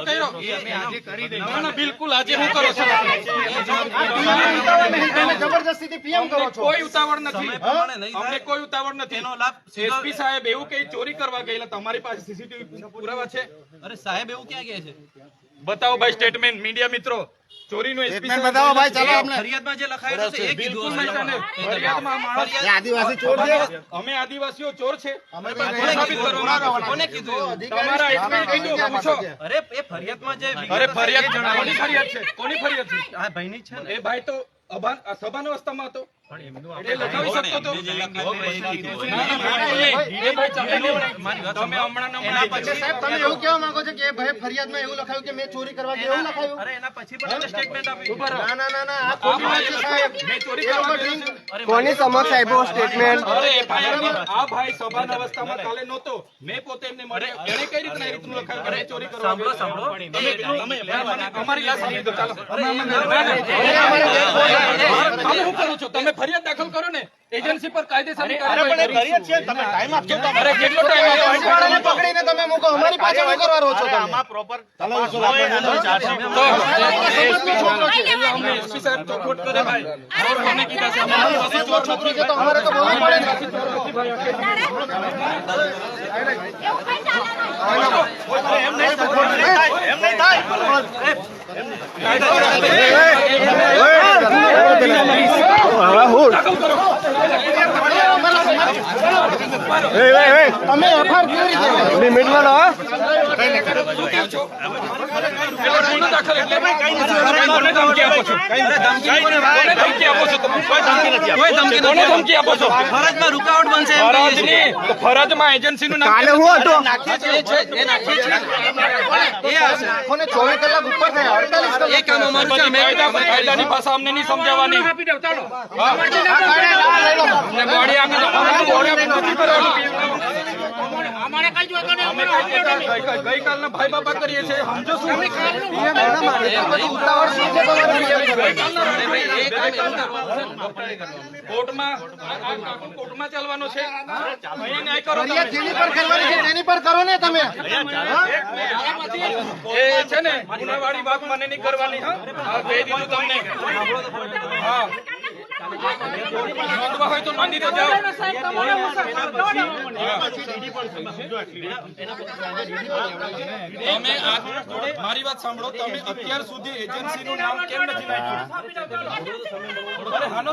કર્યો? ના ના બિલકુલ આજે હું કરો છો? જબરજસ્તીથી પીએમ કરો છો. કોઈ ઉતાવળ નથી, અમને કોઈ ઉતાવળ નથી. એસપી સાહેબ એવું કઈ ચોરી કરવા ગયેલા, તમારી પાસે સીસીટીવી પુરાવા છે? અરે સાહેબ એવું ક્યાં કહે છે? બતાવો ભાઈ સ્ટેટમેન્ટ. મીડિયા મિત્રો ચોરીનું એસપી સાહેબ બતાવો ભાઈ, ચાલો આપણે. ફરિયાદમાં જે લખાયેલું છે એ બિલકુલ કીધું નહીં હશે. ચાલે. ફરિયાદમાં માણસ આદિવાસી ચોર છે. અમે આદિવાસીઓ ચોર છે. અમે સાબિત કરવા માંગો છો. કોને કીધું એવું? તમારા એસપી કીધું પૂછો. અરે એ ફરિયાદમાં જે અરે ફરિયાદ કોની ફરિયાદ છે? કોની ફરિયાદ છે? આ ભાઈની છે ને. એ ભાઈ તો સભાન અવસ્થામાં હતો, એ લખાવી શકતો હતો. ના, ના, બિલકુલ નહીં. એ ભાઈ તમે હમણાં પછી સાહેબ તમે એવું કહેવા માંગો છો કે એ ભાઈ ફરિયાદમાં એવું લખાયું કે મેં ચોરી કરવા ગયો એવું લખાયું? અરે એના પછી પણ એને સ્ટેટમેન્ટ આપ્યું. ના ના ના ના, આ ખોટી વાત છે સાહેબ. મેં ચોરી એ કરવા લોકો ગયો drink- છું. કોની સમક્ષ આપ્યો સ્ટેટમેન્ટ? અરે આ ભાઈ સભાન અવસ્થામાં કાલે નહોતો. મેં પોતે એમને મળ્યો. એને કઈ રીતના એ રીતનું લખાયું કે મેં ચોરી કરવા સાંભળો ગયો? સાંભળો. અમારી લાશ આપી દો, ચાલો. તમે શું કરો છો? તમે ફરિયાદ દાખલ કરો ને, એજન્સી પર કાયદેસરની કાર્યવાહી કરીશું. અરે કેટલો ટાઈમ વાળાને પકડીને તમે મૂકો, અમારી પાસે શું કરવા રહો છો તમે? અમને એસપી સાહેબ ચોખવટ કરે ભાઈ. અમને કીધા છે, અમારી પાસે ચોર નથી. તો અમારે તો બોલવું પડે ને. તમે એફઆઈઆર કેવી રીતે ગુનો દાખલ એટલે કોને ધમકી આપો છો? કોને ધમકી આપો છો તમે? કોઈ ધમકી નથી. કોને ધમકી આપો છો? ફરજમાં રૂકાવટ બનશે એમ કહીએ છીએ. ફરજની તો ફરજમાં એજન્સીનું નામ કાલે હું હતો? એ આવશે. આંખોને 24 કલાક ઉપર થયા, 48 કલાક. એ કામ અમારું છે. અમે કાયદાની ભાષા અમને નહીં સમજાવવાની. આ લઈ લો. ને બોડી આપી દો. બોડી આપી નથી કરવાનું. અમે ગઈકાલના ભાઈ બાપા કરીએ છીએ, સમજો શું? ઉતાવળ શું છે તમારી? કોર્ટમાં આ કાનૂન કોર્ટમાં ચાલવાનો છે. અહીં ન્યાય કરો તમે. ફરિયાદ જેની પર કરવાની છે તેની પર કરો ને તમે. એ છે ને ગુનાવાળી વાત મને નહીં કરવાની. હા કહી દીધું તમને. હા નોંધવા હોય તો નોંધી દેજો. તમે મારી વાત સાંભળો. તમે અત્યાર સુધી એજન્સીનું નામ કેમ નથી નાખ્યું? અરે હાનો